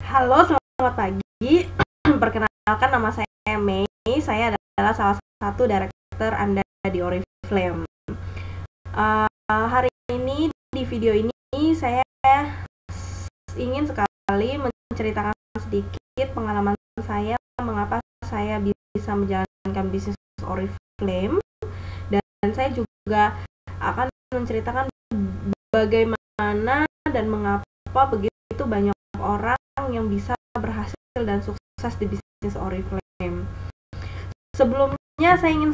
Halo, selamat pagi. Perkenalkan, nama saya Mei. Saya adalah salah satu director Anda di Oriflame. Hari ini di video ini saya ingin sekali menceritakan sedikit pengalaman saya mengapa saya bisa menjalankan bisnis Oriflame, dan saya juga akan menceritakan bagaimana dan mengapa begitu banyak orang yang bisa berhasil dan sukses di bisnis Oriflame. Sebelumnya saya ingin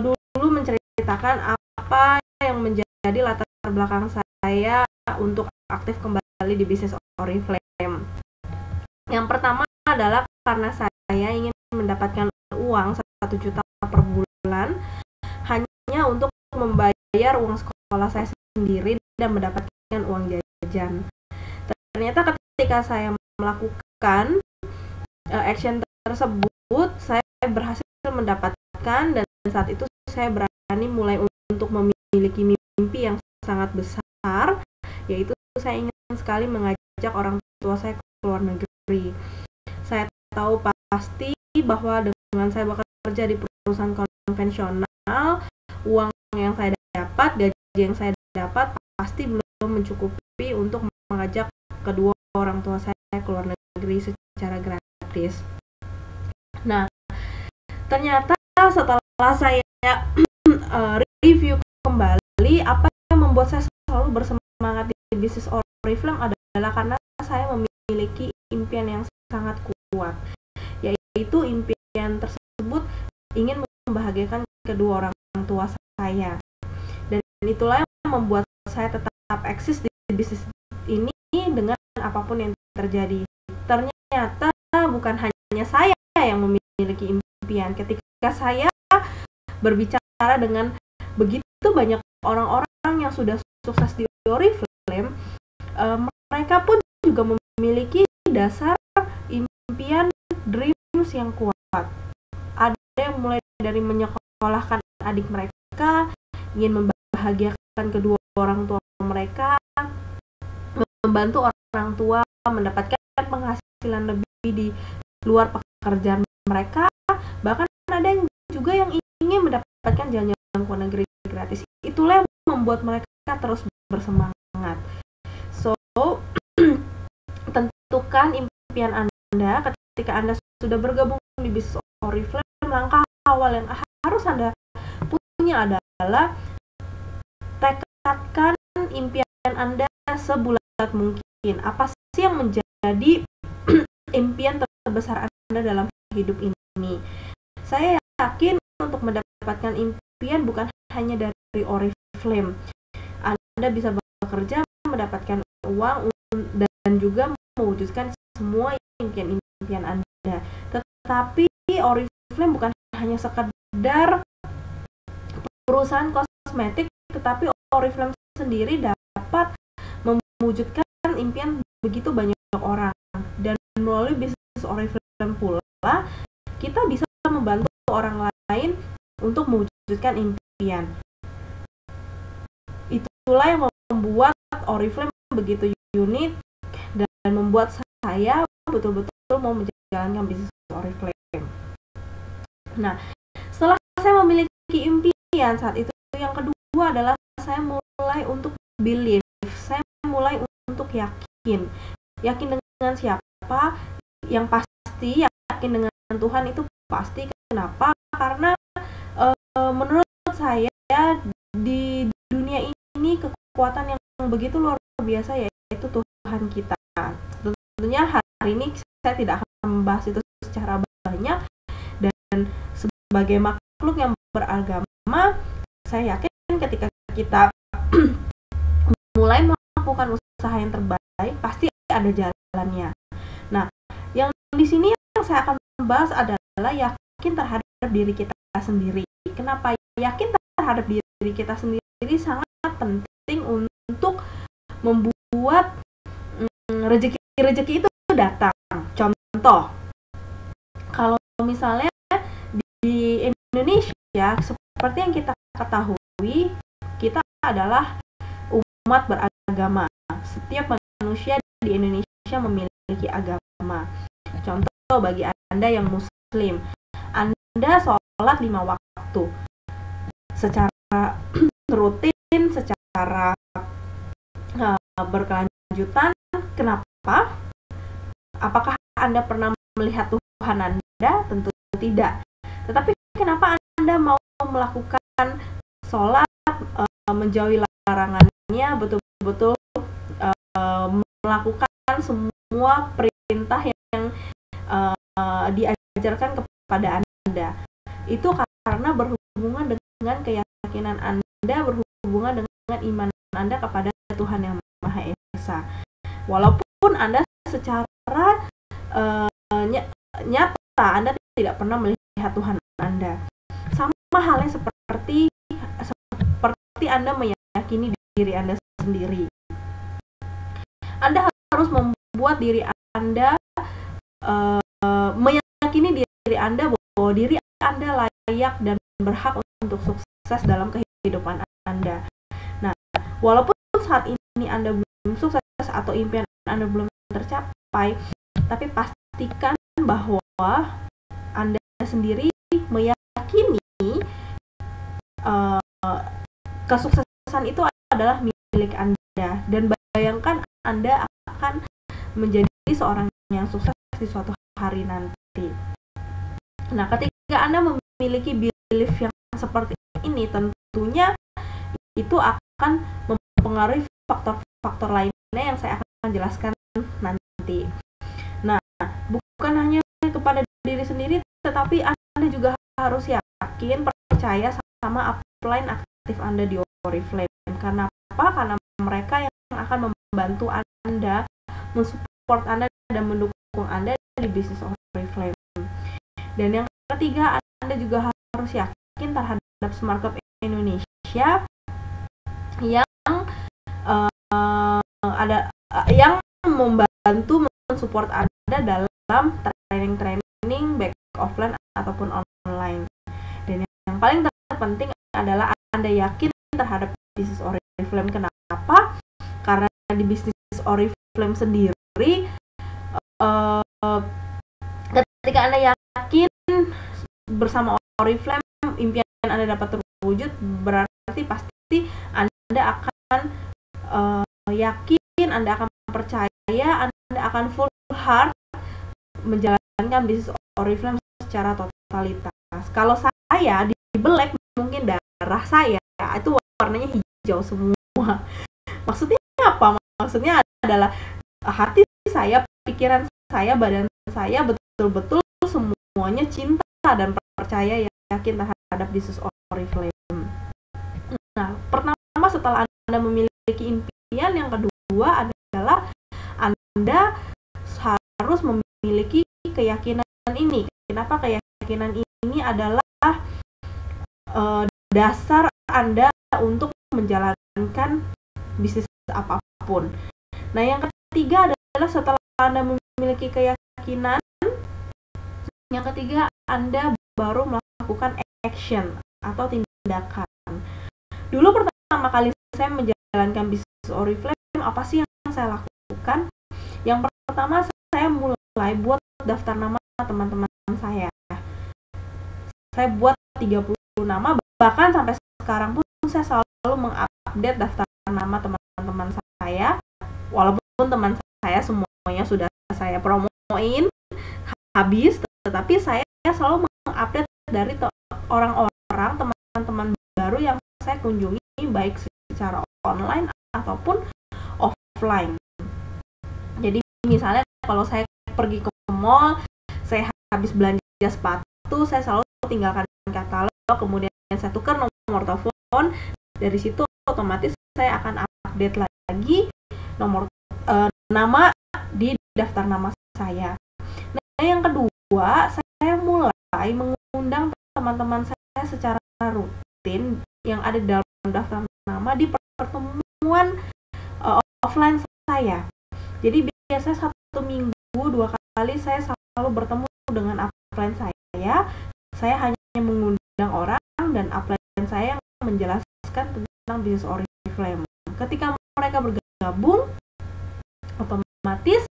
dulu menceritakan apa yang menjadi latar belakang saya untuk aktif kembali di bisnis Oriflame. Yang pertama adalah karena saya ingin mendapatkan uang 1 juta per bulan hanya untuk membayar uang sekolah saya sendiri dan mendapatkan uang jajan. Ternyata ketika saya melakukan action tersebut, saya berhasil mendapatkan, dan saat itu saya berani mulai untuk memiliki mimpi yang sangat besar, yaitu saya ingin sekali mengajak orang tua saya ke luar negeri. Saya tahu pasti bahwa dengan saya bekerja di perusahaan konvensional, uang yang saya dapat, gaji yang saya dapat pasti belum mencukupi untuk mengajak kedua orang tua saya ke luar negeri secara gratis. Nah, ternyata setelah saya review kembali, apa yang membuat saya selalu bersemangat di bisnis Oriflame adalah karena saya memiliki impian yang sangat kuat, yaitu impian tersebut ingin membahagiakan kedua orang tua saya, dan itulah yang membuat saya tetap eksis di bisnis ini dengan apapun yang terjadi. Ternyata bukan hanya saya yang memiliki impian. Ketika saya berbicara dengan begitu banyak orang-orang yang sudah sukses di Oriflame, mereka pun juga memiliki dasar impian, dreams yang kuat. Ada yang mulai dari menyekolahkan adik mereka, ingin membahagiakan kedua orang tua mereka, membantu orang tua mendapatkan penghasilan lebih di luar pekerjaan mereka, bahkan ada yang juga yang ingin mendapatkan jalan-jalan ke luar negeri gratis. Itulah yang membuat mereka terus bersemangat. So, tentukan impian Anda ketika Anda sudah bergabung di bisnis Oriflame. Langkah awal yang harus Anda punya adalah tekadkan impian Anda sebulat mungkin. Apa sih yang menjadi impian terbesar Anda dalam hidup ini? Saya yakin untuk mendapatkan impian bukan hanya dari Oriflame. Anda bisa bekerja, mendapatkan uang, dan juga mewujudkan semua impian Anda. Tetapi Oriflame bukan hanya sekedar perusahaan kosmetik, tetapi Oriflame sendiri dapat mewujudkan impian begitu banyak orang, dan melalui bisnis Oriflame pula kita bisa membantu orang lain untuk mewujudkan impian. Itulah yang membuat Oriflame begitu unik dan membuat saya betul-betul mau menjalankan bisnis Oriflame. Nah, setelah saya memiliki impian saat itu, yang kedua adalah saya mulai untuk believe. Saya mulai untuk yakin dengan siapa? Yang pasti yakin dengan Tuhan, itu pasti. Kenapa? Karena menurut saya di dunia ini kekuatan yang begitu luar biasa yaitu Tuhan kita. Tentunya hari ini saya tidak akan membahas itu secara banyak, dan sebagai makhluk yang beragama, saya yakin ketika kita mulai melakukan usaha yang terbaik, pasti ada jalannya. Nah, yang di sini yang saya akan bahas adalah yakin terhadap diri kita sendiri. Kenapa yakin terhadap diri kita sendiri sangat penting untuk membuat rezeki itu datang. Contoh, kalau misalnya di Indonesia, seperti yang kita ketahui, kita adalah umat beragama. Setiap manusia di Indonesia memiliki memiliki agama. Contoh bagi Anda yang muslim, Anda sholat 5 waktu secara rutin, secara berkelanjutan. Kenapa? Apakah Anda pernah melihat Tuhan Anda? Tentu tidak. Tetapi kenapa Anda mau melakukan sholat, menjauhi larangannya, betul-betul melakukan semua perintah yang diajarkan kepada Anda? Itu karena berhubungan dengan keyakinan Anda, berhubungan dengan iman Anda kepada Tuhan yang Maha Esa. Walaupun Anda secara nyata Anda tidak pernah melihat Tuhan Anda. Sama halnya seperti Anda meyakini diri Anda sendiri. Anda harus membuat diri Anda meyakini diri Anda bahwa diri Anda layak dan berhak untuk sukses dalam kehidupan Anda. Nah, walaupun saat ini Anda belum sukses atau impian Anda belum tercapai, tapi pastikan bahwa Anda sendiri meyakini kesuksesan itu adalah milik Anda, dan bayangkan Anda akan menjadi seorang yang sukses di suatu hari nanti. Nah, ketika Anda memiliki belief yang seperti ini, tentunya itu akan mempengaruhi faktor-faktor lainnya yang saya akan jelaskan nanti. Nah, bukan hanya kepada diri sendiri, tetapi Anda juga harus yakin, percaya sama upline aktif Anda di Oriflame. Karena apa? Karena mereka yang akan membantu Anda, mensupport Anda dan mendukung Anda di bisnis Oriflame. Dan yang ketiga, Anda juga harus yakin terhadap Smart Club Indonesia yang yang membantu mensupport Anda dalam training baik offline ataupun online. Dan yang paling terpenting adalah Anda yakin terhadap bisnis Oriflame. Kenapa? Karena di bisnis Oriflame sendiri, ketika Anda yakin bersama Oriflame impian Anda dapat terwujud, berarti pasti Anda akan yakin, Anda akan percaya, Anda akan full heart menjalankan bisnis Oriflame secara totalitas. Kalau saya di Black, mungkin darah saya itu warnanya hijau semua. Maksudnya apa? Maksudnya adalah hati saya, pikiran saya, badan saya betul-betul semuanya cinta dan percaya, yakin terhadap bisnis Oriflame. Nah, pertama setelah Anda memiliki impian, yang kedua adalah Anda harus memiliki keyakinan ini. Kenapa? Keyakinan ini adalah dasar Anda untuk menjalankan bisnis apapun. Nah, yang ketiga adalah setelah Anda memiliki keyakinan, yang ketiga Anda baru melakukan action atau tindakan. Dulu pertama kali saya menjalankan bisnis Oriflame, apa sih yang saya lakukan? Yang pertama, saya mulai buat daftar nama teman-teman saya. Saya buat 30 nama, bahkan sampai sekarang pun saya selalu mengupdate daftar nama teman-teman saya. Walaupun teman saya semuanya sudah saya promoin habis, tetapi saya selalu mengupdate dari orang-orang, teman-teman baru yang saya kunjungi, baik secara online ataupun offline. Jadi misalnya kalau saya pergi ke mall, saya habis belanja sepatu, saya selalu tinggalkan katalog, kemudian saya tukar nomor telepon. Dari situ otomatis saya akan update lagi nomor nama di daftar nama saya. Nah, yang kedua, saya mulai mengundang teman-teman saya secara rutin yang ada di dalam daftar nama di pertemuan offline saya. Jadi biasanya 1 minggu 2 kali saya selalu bertemu dengan upline saya. Saya hanya mengundang orang dan upline saya yang menjelaskan tentang bisnis Oriflame. Ketika mereka bergabung, otomatis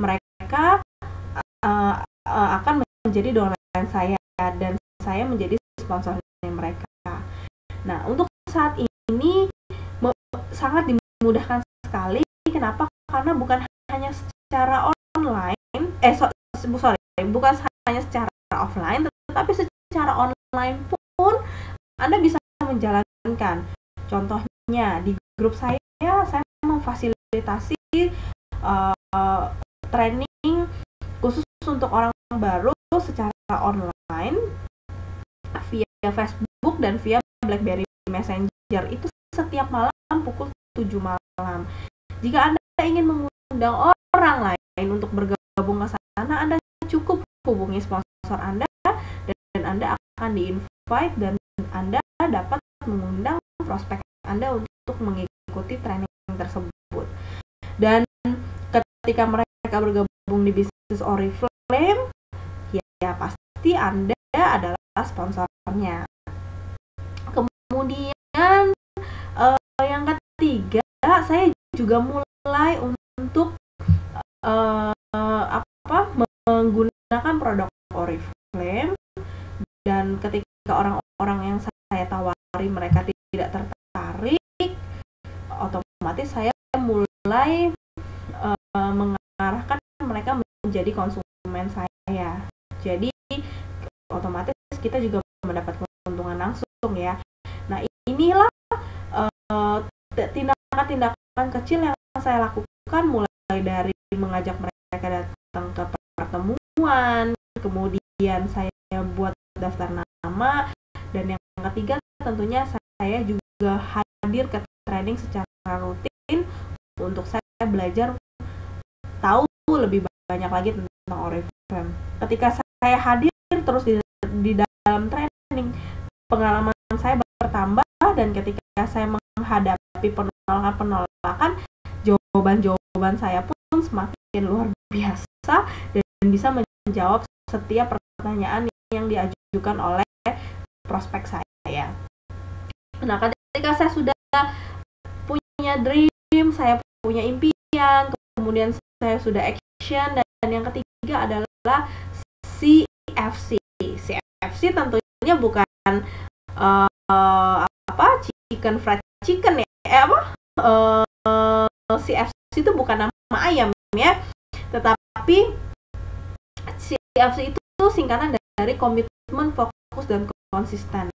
mereka mereka akan menjadi downline saya dan saya menjadi sponsornya mereka. Nah, untuk saat ini sangat dimudahkan sekali. Kenapa? Karena bukan hanya secara online, bukan hanya secara offline, tetapi secara online pun Anda bisa menjalankan. Contohnya di grup saya memfasilitasi training khusus untuk orang baru secara online via Facebook dan via BlackBerry Messenger. Itu setiap malam pukul 7 malam. Jika Anda ingin mengundang orang lain untuk bergabung ke sana, Anda cukup hubungi sponsor Anda dan Anda akan di-invite dan Anda dapat mengundang prospek Anda untuk mengikuti training tersebut. Dan ketika mereka bergabung di bisnis Oriflame, ya pasti Anda adalah sponsornya. Kemudian yang ketiga, saya juga mulai untuk menggunakan produk Oriflame, dan ketika orang-orang yang saya tawari mereka tidak tertarik, otomatis saya mulai mengarahkan mereka menjadi konsumen saya. Jadi otomatis kita juga mendapat keuntungan langsung ya. Nah, inilah tindakan-tindakan kecil yang saya lakukan, mulai dari mengajak mereka datang ke pertemuan, kemudian saya buat daftar nama, dan yang ketiga tentunya saya juga hadir ke training secara rutin untuk saya belajar tahu lebih banyak lagi tentang Oriflame. Ketika saya hadir terus di dalam training, pengalaman saya bertambah, dan ketika saya menghadapi penolakan, jawaban saya pun semakin luar biasa dan bisa menjawab setiap pertanyaan yang diajukan oleh prospek saya. Nah, ketika saya sudah punya dream, saya punya impian, kemudian saya sudah action, dan yang ketiga adalah CFC. CFC tentunya bukan chicken fried chicken ya, CFC itu bukan nama ayam ya, tetapi CFC itu singkatan dari komitmen, fokus, dan konsisten.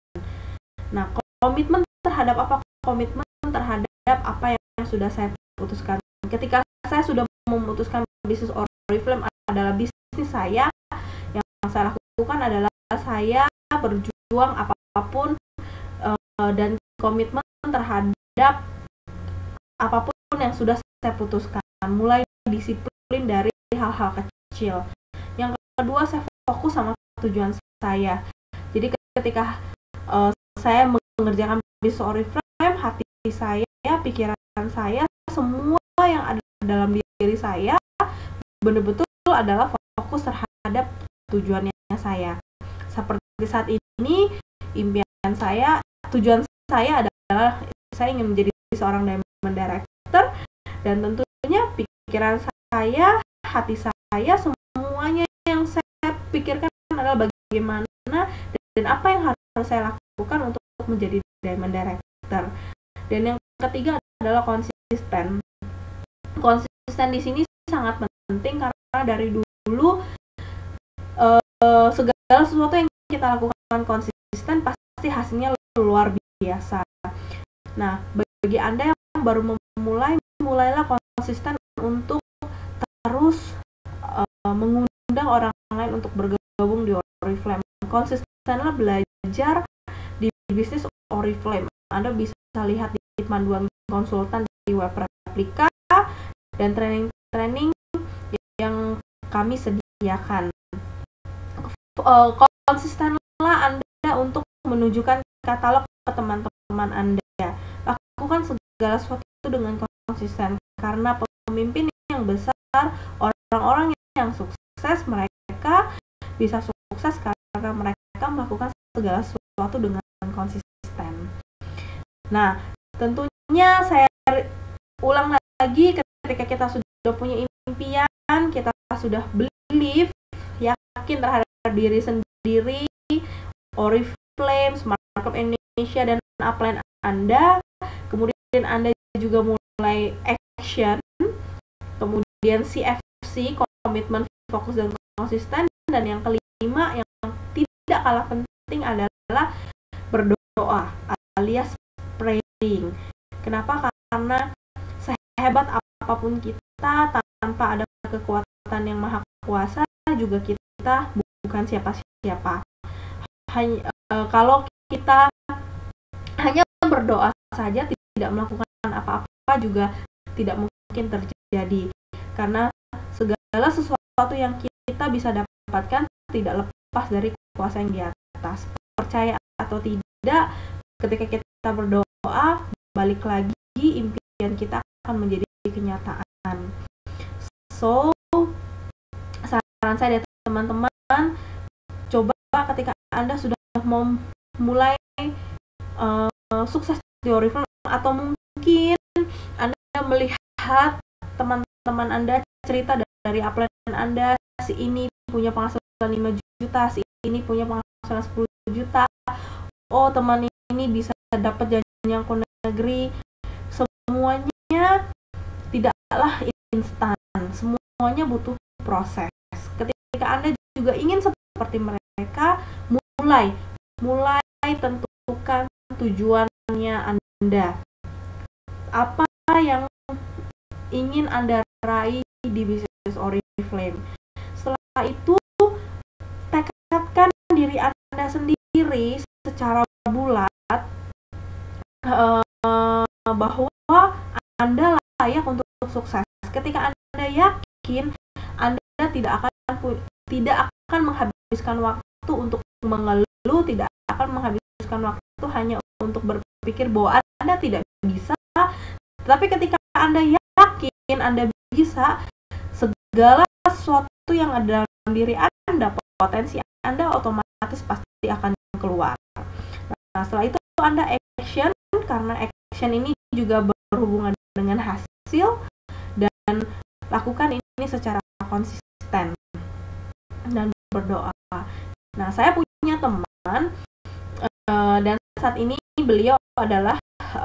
Nah, komitmen terhadap apa? Komitmen terhadap apa yang sudah saya putuskan. Ketika saya sudah memutuskan bisnis Oriflame adalah bisnis saya, yang saya lakukan adalah saya berjuang apapun dan komitmen terhadap apapun yang sudah saya putuskan, mulai disiplin dari hal-hal kecil. Yang kedua, saya fokus sama tujuan saya. Jadi ketika saya mengerjakan bisnis Oriflame, hati saya, pikiran saya, semua yang ada dalam diri saya benar-benar adalah fokus terhadap tujuannya saya. Seperti saat ini, impian saya, tujuan saya adalah saya ingin menjadi seorang Diamond Director, dan tentunya pikiran saya, hati saya, semuanya yang saya pikirkan adalah bagaimana dan apa yang harus saya lakukan untuk menjadi Diamond Director. Dan yang ketiga adalah konsisten. Konsisten di sini sangat penting karena dari dulu segala sesuatu yang kita lakukan konsisten pasti hasilnya luar biasa. Nah, bagi Anda yang baru memulai, mulailah konsisten untuk terus mengundang orang lain untuk bergabung di Oriflame. Konsistenlah belajar di bisnis Oriflame. Anda bisa lihat di panduan konsultan di web replika dan training-training yang kami sediakan. Konsistenlah Anda untuk menunjukkan katalog ke teman-teman Anda. Lakukan segala sesuatu dengan konsisten, karena pemimpin yang besar, orang-orang yang sukses, mereka bisa sukses karena mereka melakukan segala sesuatu dengan konsisten. Nah, tentunya saya ulang lagi, ketika kita sudah punya impian, kita sudah believe, yakin terhadap diri sendiri, Oriflame, Smart Markup Indonesia, dan upline Anda, kemudian Anda juga mulai action, kemudian CFC, komitmen, fokus, dan konsisten, dan yang kelima yang tidak kalah penting adalah berdoa alias praying. Kenapa? Karena sehebat apapun kita, tanpa ada kekuatan yang maha kuasa, juga kita bukan siapa-siapa. Kalau kita hanya berdoa saja, tidak melakukan apa-apa, juga tidak mungkin terjadi, karena segala sesuatu yang kita bisa dapatkan tidak lepas dari kuasa yang di atas. Percaya atau tidak, ketika kita berdoa, balik lagi impian kita akan menjadi kenyataan. So, saran saya dari teman-teman, coba ketika Anda sudah mau mulai sukses di Oriflame, atau mungkin Anda melihat teman-teman Anda cerita dari upline Anda, si ini punya penghasilan 5 juta, si ini punya penghasilan 10 juta, oh teman ini bisa dapat jenjang ke negeri. Semuanya tidaklah instan, semuanya butuh proses. Ketika Anda juga ingin seperti mereka, mulai tentukan tujuannya Anda. Apa yang ingin Anda raih di bisnis Oriflame? Setelah itu, tekadkan diri Anda sendiri secara bulat bahwa Anda layak untuk sukses. Ketika Anda yakin, Anda tidak akan menghabiskan waktu untuk mengeluh, tidak akan menghabiskan waktu hanya untuk berpikir bahwa Anda tidak bisa. Tapi ketika Anda yakin Anda bisa, segala sesuatu yang ada dalam diri Anda, potensi Anda otomatis pasti akan keluar. Nah, setelah itu Anda action, karena action ini juga berhubungan dengan hasil, dan lakukan ini secara konsisten dan berdoa. Nah, saya punya teman, dan saat ini beliau adalah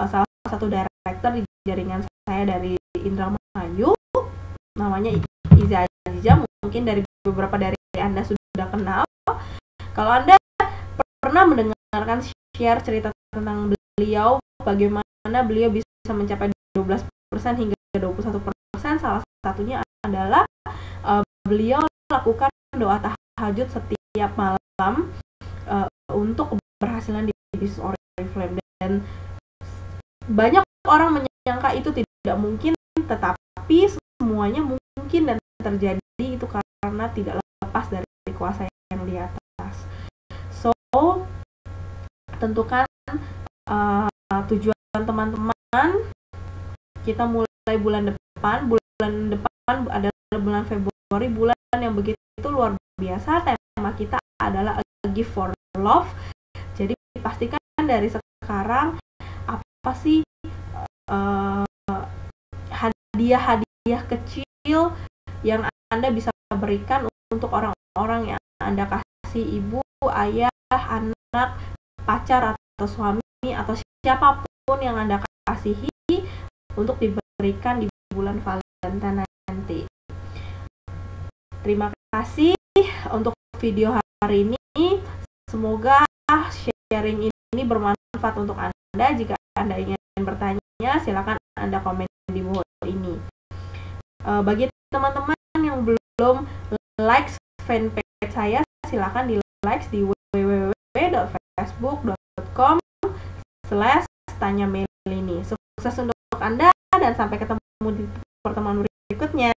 salah satu director di jaringan saya dari Indramayu, namanya Iza Aziza. Mungkin dari beberapa dari Anda sudah kenal. Kalau Anda pernah mendengarkan share cerita tentang beliau, bagaimana beliau bisa mencapai 12% hingga 21%, salah satunya adalah beliau lakukan doa tahajud setiap malam untuk keberhasilan di bisnis Oriflame. Dan banyak orang menyangka itu tidak mungkin, tetapi semuanya mungkin dan terjadi itu karena tidak lepas dari kuasa yang di atas. So, tentukan tujuan teman-teman. Kita mulai bulan depan adalah bulan Februari, bulan yang begitu luar biasa. Tema kita adalah A Gift for Love. Jadi pastikan dari sekarang apa sih hadiah kecil yang Anda bisa berikan untuk orang-orang yang Anda kasih, ibu, ayah, anak, pacar, atau suami, atau siapapun yang Anda kasihi, untuk diberikan di bulan Valentine nanti. Terima kasih untuk video hari ini. Semoga sharing ini bermanfaat untuk Anda. Jika Anda ingin bertanya, silakan Anda komen di bawah ini. Bagi teman-teman yang belum like fanpage saya, silakan di like di www.facebook.com/tanya Melini. Sukses untuk Anda dan sampai ketemu di pertemuan berikutnya.